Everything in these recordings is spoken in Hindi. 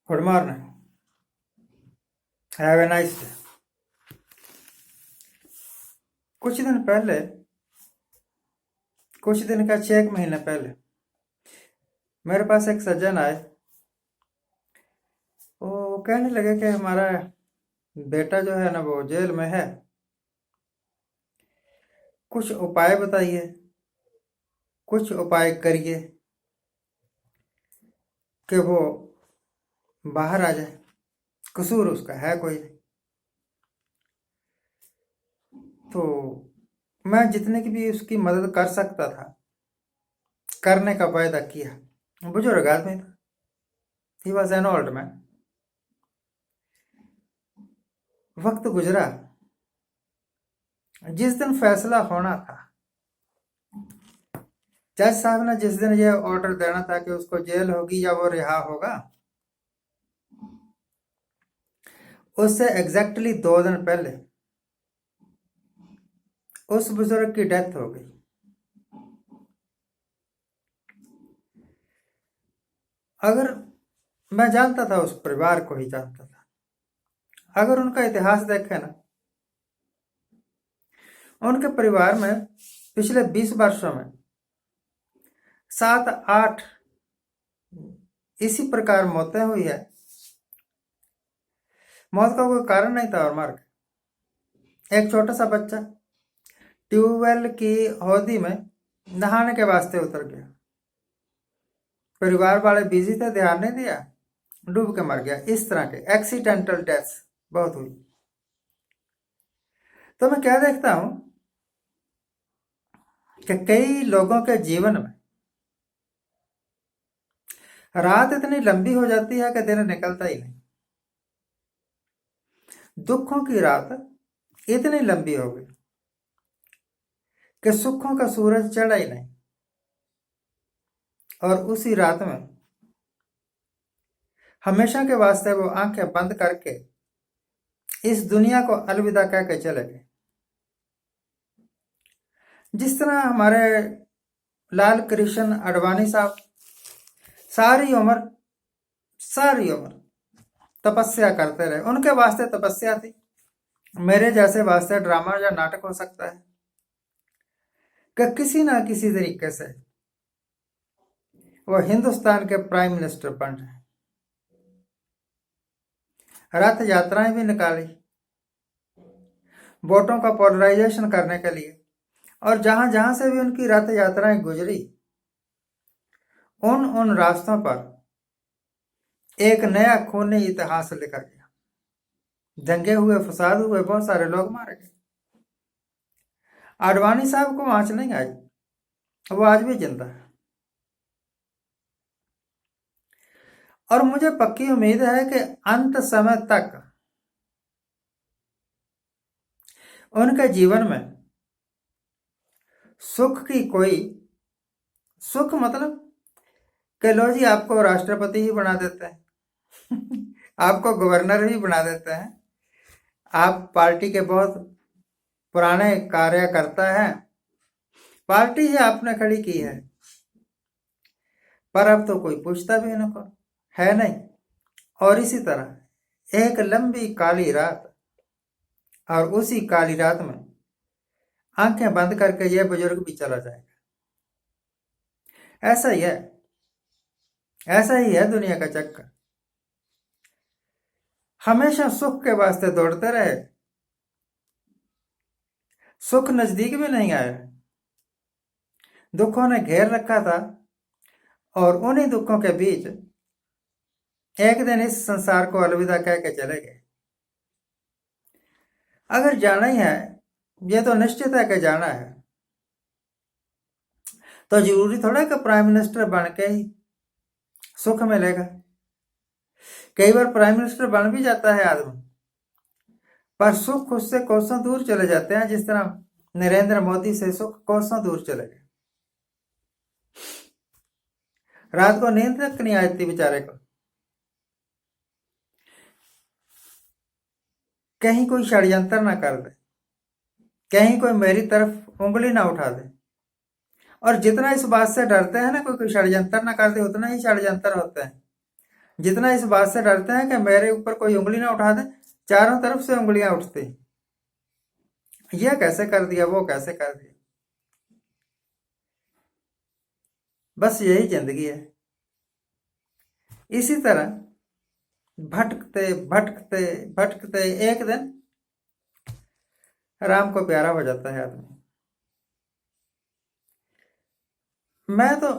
Good morning. Have a nice day. कुछ दिन पहले, कुछ दिन का 6 महीने पहले मेरे पास एक सज्जन आए। वो कहने लगे कि हमारा बेटा जो है ना वो जेल में है, कुछ उपाय बताइए, कुछ उपाय करिए कि वो बाहर आ जाए। कसूर उसका है कोई नहीं। तो मैं जितने की भी उसकी मदद कर सकता था करने का वायदा किया। बुजुर्ग आदमी था, he was an old man. वक्त गुजरा। जिस दिन फैसला होना था, जज साहब ने जिस दिन ये ऑर्डर देना था कि उसको जेल होगी या वो रिहा होगा, उससे एग्जैक्टली 2 दिन पहले उस बुजुर्ग की डेथ हो गई। अगर मैं जानता था, उस परिवार को ही जानता था, अगर उनका इतिहास देखें ना, उनके परिवार में पिछले 20 वर्षों में 7-8 इसी प्रकार मौतें हुई है। मौत का कोई कारण नहीं था और मर गए। एक छोटा सा बच्चा ट्यूबवेल की हौदी में नहाने के वास्ते उतर गया। परिवार वाले बिजी थे, ध्यान नहीं दिया, डूब के मर गया। इस तरह के एक्सीडेंटल डेथ्स बहुत हुई। तो मैं क्या देखता हूं कि कई लोगों के जीवन में रात इतनी लंबी हो जाती है कि दिन निकलता ही नहीं। दुखों की रात इतनी लंबी हो गई कि सुखों का सूरज चढ़ा ही नहीं। और उसी रात में हमेशा के वास्ते वो आंखें बंद करके इस दुनिया को अलविदा कह के चले गए। जिस तरह हमारे लाल कृष्ण आडवाणी साहब सारी उम्र तपस्या करते रहे। उनके वास्ते तपस्या थी, मेरे जैसे वास्ते ड्रामा या नाटक हो सकता है कि किसी ना किसी तरीके से वो हिंदुस्तान के प्राइम मिनिस्टर बन रहे। रथ यात्राएं भी निकाली वोटों का पोलराइजेशन करने के लिए, और जहां जहां से भी उनकी रथ यात्राएं गुजरी, उन रास्तों पर एक नया खूनी इतिहास लिखा गया। दंगे हुए, फसाद हुए, बहुत सारे लोग मारे गए। आडवाणी साहब को आंच नहीं आई, वो आज भी जिंदा है। और मुझे पक्की उम्मीद है कि अंत समय तक उनके जीवन में सुख की कोई सुख मतलब कि लो जी आपको राष्ट्रपति ही बना देते हैं आपको गवर्नर ही बना देते हैं, आप पार्टी के बहुत पुराने कार्यकर्ता हैं, पार्टी ही आपने खड़ी की है, पर अब तो कोई पूछता भी इनको है नहीं। और इसी तरह एक लंबी काली रात, और उसी काली रात में आंखें बंद करके यह बुजुर्ग भी चला जाएगा। ऐसा ही है, ऐसा ही है दुनिया का चक्कर। हमेशा सुख के वास्ते दौड़ते रहे, सुख नजदीक भी नहीं आया, दुखों ने घेर रखा था। और उन्हीं दुखों के बीच एक दिन इस संसार को अलविदा कह के चले गए। अगर जाना ही है, यह तो निश्चित है कि जाना है, तो जरूरी थोड़ा कि प्राइम मिनिस्टर बन के ही सुख मिलेगा। कई बार प्राइम मिनिस्टर बन भी जाता है आदमी, पर सुख उससे कोसों दूर चले जाते हैं, जिस तरह नरेंद्र मोदी से सुख कोसों दूर चले गए। रात को नींद तक नहीं आती बेचारे को। कहीं कोई षड्यंत्र ना कर दे, कहीं कोई मेरी तरफ उंगली ना उठा दे। और जितना इस बात से डरते हैं ना कोई षड्यंत्र ना कर दे, उतना ही षड्यंत्र होते हैं। जितना इस बात से डरते हैं कि मेरे ऊपर कोई उंगली ना उठा दे, चारों तरफ से उंगलियां उठती, ये कैसे कर दिया, वो कैसे कर दिया। बस यही जिंदगी है। इसी तरह भटकते भटकते भटकते एक दिन राम को प्यारा हो जाता है आदमी। मैं तो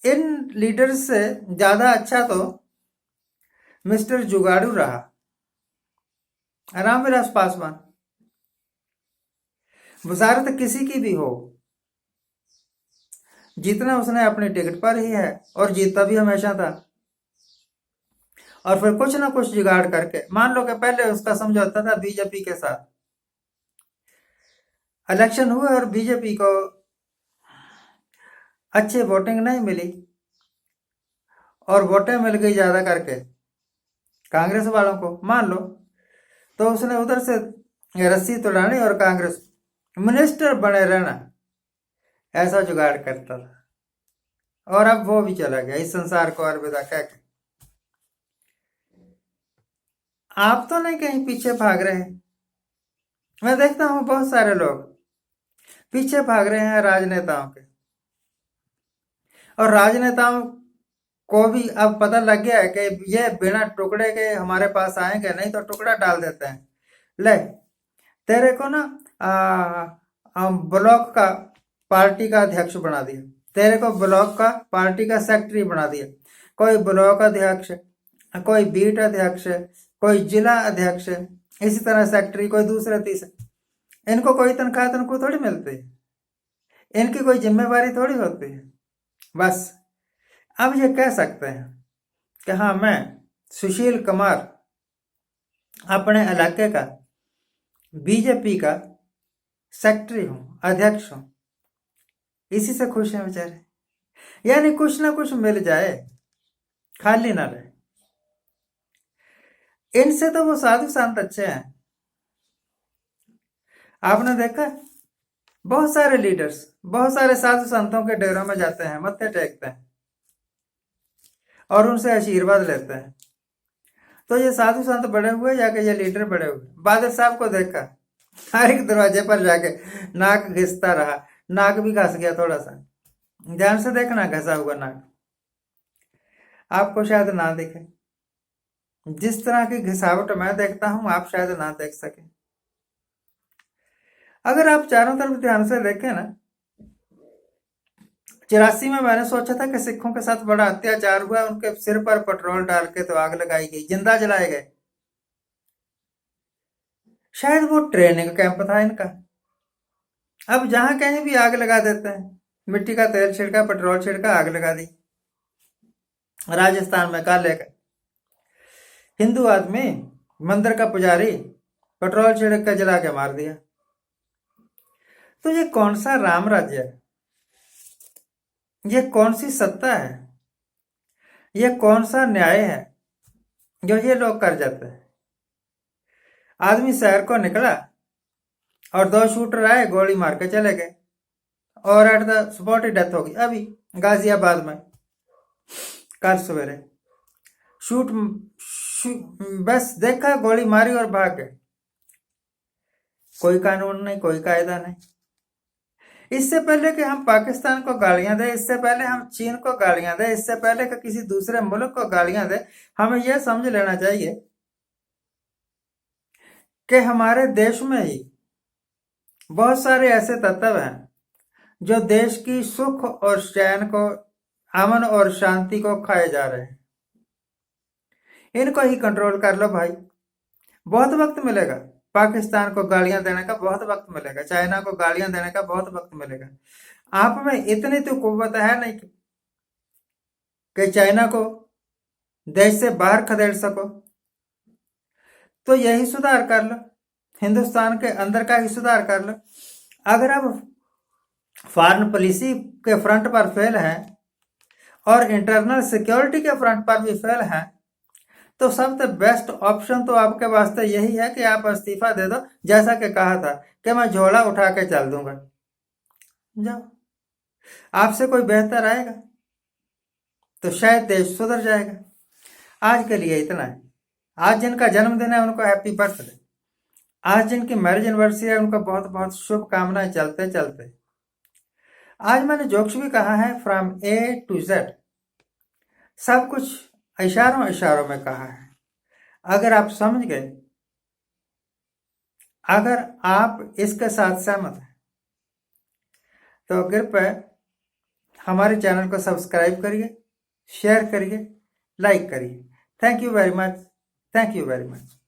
इन लीडर्स से ज्यादा अच्छा तो मिस्टर जुगाड़ू रहा, रामविलास पासवान। वजारत किसी की भी हो, जीतना उसने अपनी टिकट पर ही है और जीतता भी हमेशा था। और फिर कुछ ना कुछ जुगाड़ करके, मान लो कि पहले उसका समझौता था बीजेपी के साथ, इलेक्शन हुए और बीजेपी को अच्छी वोटिंग नहीं मिली और वोटें मिल गई ज्यादा करके कांग्रेस वालों को, मान लो, तो उसने उधर से रस्सी तोड़ानी और कांग्रेस मिनिस्टर बने रहना, ऐसा जुगाड़ करता था। और अब वो भी चला गया इस संसार को अलविदा कह के। आप तो नहीं कहीं पीछे भाग रहे हैं, मैं देखता हूं बहुत सारे लोग पीछे भाग रहे हैं राजनेताओं के। और राजनेताओं को भी अब पता लग गया है कि ये बिना टुकड़े के हमारे पास आएंगे नहीं, तो टुकड़ा डाल देते हैं। ले, तेरे को ना ब्लॉक का पार्टी का अध्यक्ष बना दिया, तेरे को ब्लॉक का पार्टी का सेक्रेटरी बना दिया, कोई ब्लॉक अध्यक्ष, कोई बीट अध्यक्ष, कोई जिला अध्यक्ष, इसी तरह सेक्रेटरी, कोई दूसरे तीसरे। इनको कोई तनख्वाह थोड़ी मिलती है, इनकी कोई जिम्मेवारी थोड़ी होती है। बस अब ये कह सकते हैं कि हाँ, मैं सुशील कुमार अपने इलाके का बीजेपी का सेक्रेटरी हूं, अध्यक्ष हूं, इसी से खुश हैं बेचारे। यानी कुछ ना कुछ मिल जाए, खाली ना रहे। इनसे तो वो साधु संत अच्छे हैं। आपने देखा बहुत सारे लीडर्स, बहुत सारे साधु संतों के डेरों में जाते हैं, मत्थे टेकते हैं और उनसे आशीर्वाद लेते हैं। तो ये साधु संत बड़े हुए जाके ये लीडर बड़े हुए। बादल साहब को देखा हर एक दरवाजे पर जाके नाक घिसता रहा, नाक भी घस गया थोड़ा सा, ध्यान से देखना घसा हुआ नाक, आपको शायद ना दिखे। जिस तरह की घिसावट मैं देखता हूं आप शायद ना देख सके। अगर आप चारों तरफ ध्यान से देखें ना, 84 में मैंने सोचा था कि सिखों के साथ बड़ा अत्याचार हुआ, उनके सिर पर पेट्रोल डाल के तो आग लगाई गई, जिंदा जलाए गए। शायद वो ट्रेनिंग कैंप था इनका। अब जहां कहीं भी आग लगा देते हैं, मिट्टी का तेल छिड़का, पेट्रोल छिड़का, आग लगा दी। राजस्थान में काले का हिंदू आदमी, मंदिर का पुजारी, पेट्रोल छिड़क कर जला के मार दिया। तो ये कौन सा राम राज्य है? ये कौन सी सत्ता है? ये कौन सा न्याय है जो ये लोग कर जाते हैं? आदमी शहर को निकला और 2 शूटर आए, गोली मार के चले गए और at the spot he death हो गई। अभी गाजियाबाद में कल सवेरे बस देखा, गोली मारी और भाग गए। कोई कानून नहीं, कोई कायदा नहीं। इससे पहले कि हम पाकिस्तान को गालियां दें, इससे पहले हम चीन को गालियां दें, इससे पहले कि किसी दूसरे मुल्क को गालियां दें, हमें यह समझ लेना चाहिए कि हमारे देश में ही बहुत सारे ऐसे तत्व हैं जो देश की सुख और चैन को, अमन और शांति को खाए जा रहे हैं। इनको ही कंट्रोल कर लो भाई, बहुत वक्त मिलेगा। पाकिस्तान को गालियां देने का बहुत वक्त मिलेगा, चाइना को गालियां देने का बहुत वक्त मिलेगा। आप में इतनी तो कुव्वत है नहीं कि चाइना को देश से बाहर खदेड़ सको। तो यही सुधार कर लो, हिंदुस्तान के अंदर का ही सुधार कर लो। अगर आप फॉरेन पॉलिसी के फ्रंट पर फेल हैं और इंटरनल सिक्योरिटी के फ्रंट पर भी फेल हैं, तो सबसे बेस्ट ऑप्शन तो आपके वास्ते यही है कि आप इस्तीफा दे दो। जैसा कि कहा था कि मैं झोला उठा के चल दूंगा, जाओ, आपसे कोई बेहतर आएगा तो शायद देश सुधर जाएगा। आज के लिए इतना है। आज जिनका जन्मदिन है उनको हैप्पी बर्थडे, आज जिनकी मैरिज एनिवर्सरी है उनको बहुत बहुत शुभकामनाएं चलते चलते। आज मैंने जोक्स भी कहा है फ्रॉम ए टू जेड, सब कुछ इशारों इशारों में कहा है। अगर आप समझ गए, अगर आप इसके साथ सहमत हैं तो कृपया हमारे चैनल को सब्सक्राइब करिए, शेयर करिए, लाइक करिए। Thank you very much, thank you very much.